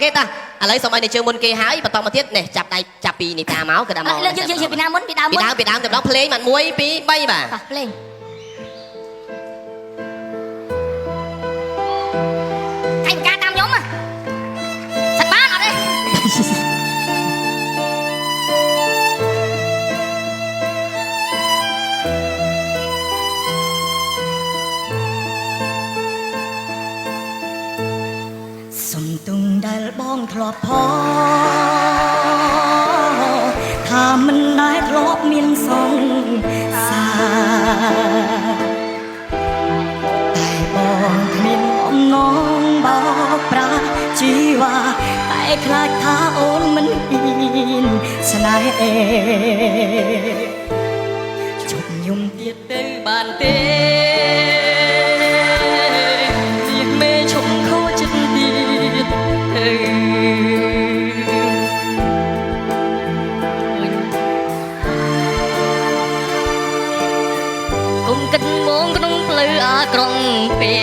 គេតាឥឡូវសូមឲ្យអ្នកជើងមុនគេហើយបន្តមកទៀតនេះចាប់ដៃចាប់ពីនីតាមកគឺដើមមកយើងពីណាមុនពីដើមមុនពីដើមតែម្ដងភ្លេងបាន1 2 3បាទភ្លេងកាយការតាមខ្ញុំសិតបានអត់ទេសុំទុំដែលបងធ្លាប់ផថាមិនដែលធ្លាប់មានសង្សារតែបងគ្មានអំណងបោកប្រាស់ជីវ៉ាតែខ្លាចថាអូនមិនហ៊ានស្នេហ៍ជប់យំទៀតទៅបានទេគុំគិតមកក្នុងផ្លូវអាក្រង់ពេ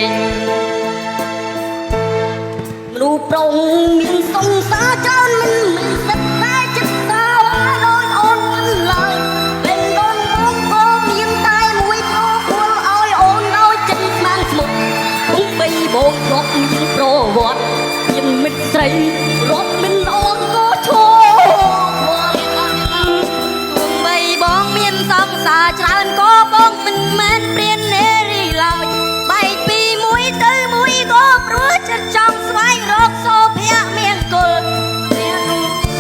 កមនុស្សប្រុងមានសង្សារច្រើនមិនសិតតែចិត្តសាដោយអូនមិនឡើយពេលដូនមកក៏មានតែមួយប្រគល់ឲ្យអូនឲ្យចិត្តស្មានស្មុគគុំបីបោកធ្លាប់មានប្រវត្តិមានមិត្តស្រីរត់មិនអូនក៏ឈរបងមានសង្សារច្រើនក៏បងមិនមែនព្រាននារីឡើយបែកពីមួយទៅមួយក៏ព្រោះចិត្តចង់ស្វែងរកសុភមង្គលមាន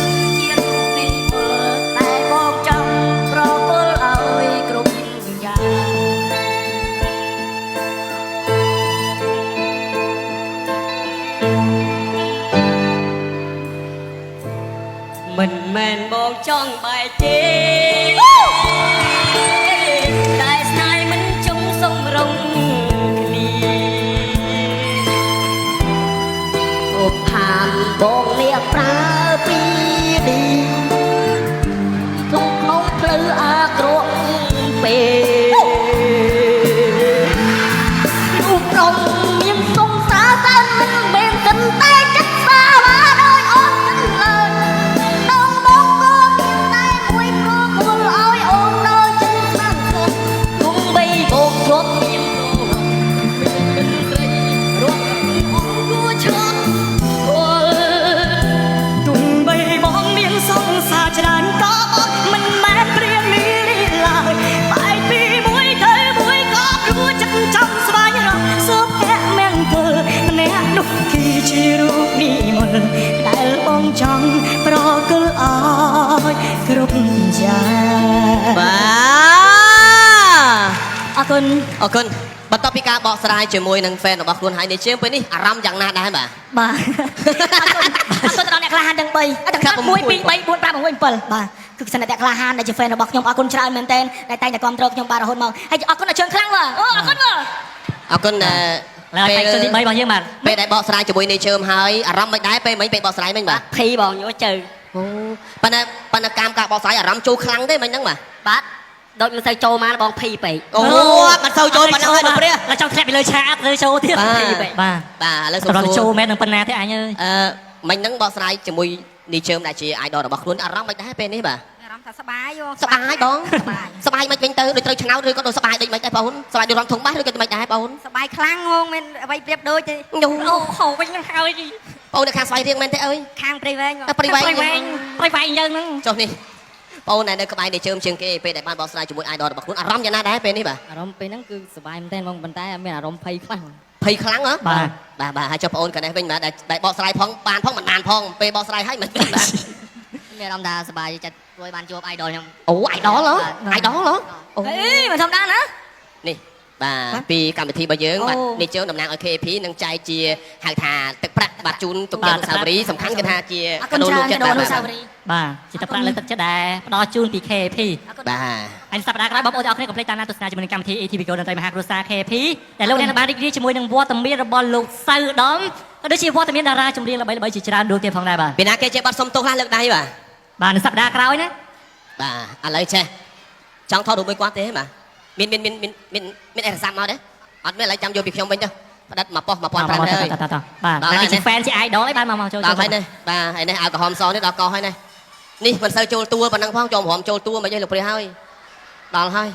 ជាតិនេះមើលតែបងចង់ប្រគល់ឲ្យគ្រប់យ៉ាងមិនមែនបងចង់បែកទេតែស្នេហ៍មិនចង់សម្រុងគ្នាអូខានបងអ្នកប្រើពីឌីក្នុងផ្លូវអាក្រក់ពេករូបរងមានសង្សារតែមិនមែនតែចិត្តសាវាដោយអូនមិនឡើយដល់មកក៏មានតែមួយប្រគល់ឲ្យអូនដល់ចិត្តស្មានសុខគុំបីបោកធ្លាប់មានមានស្រីរត់អូនគួរឈប់គល់ទុំបីបងមានសង្សារច្រើនក៏បងមិនមែនព្រាននារីឡើយបែកពីមួយទៅមួយក៏ព្រោះចិត្តចង់ស្វែងរកសុភមង្គលម្នាក់នោះគឺជារូបនិមលដែលបងចង់ប្រគល់ឲ្យគ្រប់យ៉ាងបាទអរគុណបន្ទាប់ពីការបកស្រាយជាមួយនឹង fan របស់ខ្លួនហើយនេះជើងពេលនេះអារម្មណ៍យ៉ាងណាដែរបាទបាទអរគុណដល់អ្នកក្លាហានទាំង3ទាំង1 2 3 4 5 6 7បាទគឺសិនតែអ្នកក្លាហានដែលជា fan របស់ខ្ញុំអរគុណច្រើនមែនទែនដែលតែងតែគាំទ្រខ្ញុំបាទរហូតមកហើយអរគុណដល់ជើងខ្លាំងបាទអូអរគុណបាទអរគុណពេលទី3របស់យើងបាទពេលដែលបកស្រាយជាមួយនេះជើងហើយអារម្មណ៍មិនដែរពេលមិញពេលបកស្រាយមិញបាទភ័យបងយោជើអូប៉ុន្តែការបកស្រាយអារម្មណ៍ចូលខ្លាំងទេមិញហ្នឹងបាទដូចមិនសូវចូលមកបងភីពេកអូមិនសូវចូលប៉ុណ្ណឹងហើយលោកព្រះឡើយចង់ធ្លាក់ពីលើឆាកទៅចូលទៀតភីពេកបាទឥឡូវសូមចូលមែននឹងប៉ុណ្ណាទេអញអើយមិញហ្នឹងបកស្រាយជាមួយនេះជើងដែលជា idol របស់ខ្លួនអារម្មណ៍មិនដែរពេលនេះបាទអារម្មណ៍ថាសប្បាយបងសប្បាយបងសប្បាយមិនវិញទៅដូចត្រូវឆ្នោតឬក៏ដូចសប្បាយដូចមិនដែរបងសប្បាយដូចរំធំបាសឬក៏មិនដែរបងសប្បាយខ្លាំងហងមិនអ្វីប្រៀបដូចទេអូហូវិញហ្នឹងហើយបងនៅខាងស្វាយរៀងមែនទេអើយខាងព្រៃវែងព្រៃវែងយើងហ្នឹងចុះនេះបងនៅក្បែរនេះជើងជាងគេពេលដែលបានបកស្រាយជាមួយ idol របស់ខ្លួនអារម្មណ៍យ៉ាងណាដែរពេលនេះបាទអារម្មណ៍ពេលហ្នឹងគឺសប្បាយមែនតើបងប៉ុន្តែមានអារម្មណ៍ភ័យខ្លាំងហ៎បាទហើយចុះបងអូនកណេះវិញបាទដែលបកស្រាយផងបានផងមិនបានផងពេលបកស្រាយហើយមិនបាទមានអារម្មណ៍ថាសប្បាយចិត្តព្រោះបានជួប idol ខ្ញុំអូ idol ហ៎អូមិនធម្មតាណានេះបាទពីកម្មវិធីរបស់យើងបាទនេះជើងតំណាងឲ្យ KP នឹងចែកជាហៅថាទឹកប្រាក់បាទជូនទុកជាអនុស្សាវរីយ៍សំខាន់គឺថាជាកដោលោកចិត្តបាទជាទឹកប្រាក់លើទឹកចិត្តដែរផ្ដល់ជូនពី KP បាទហើយសប្តាហ៍ក្រោយបងប្អូនទាំងអស់គ្នាកុំភ្លេចតាមដានទស្សនាជាមួយនឹងកម្មវិធី ATV Go តន្ត្រីមហាគ្រួសារ KP ដែលលោកអ្នកបានរីករាយជាមួយនឹងវត្តមានរបស់លោកសៅដំក៏ដូចជាវត្តមានតារាចម្រៀងល្បីៗជាច្រើនដួងទៀតផងដែរបាទពីណាគេចេះបាត់សុំទោសខ្លះលើកដៃបាទនៅសប្តាហ៍ក្រោយណាបាទឥឡូវចេះចង់ថតរូបមួយគាត់ទេបាទមានអេរសាប់មកទេអត់មានឥឡូវចាំយកពីខ្ញុំវិញទៅ ផ្ដិតមកប៉ុស1500ហើយ បាទនេះជា fan ជា idol ឯងបានមកចូល ដល់ហើយនេះបាទហើយនេះឲ្យក្រហមសនេះដល់កោះហើយនេះនេះមិនសូវចូលតួប៉ុណ្ណឹងផងចូលរំចូលតួមកយាយលោកព្រះហើយដល់ហើយ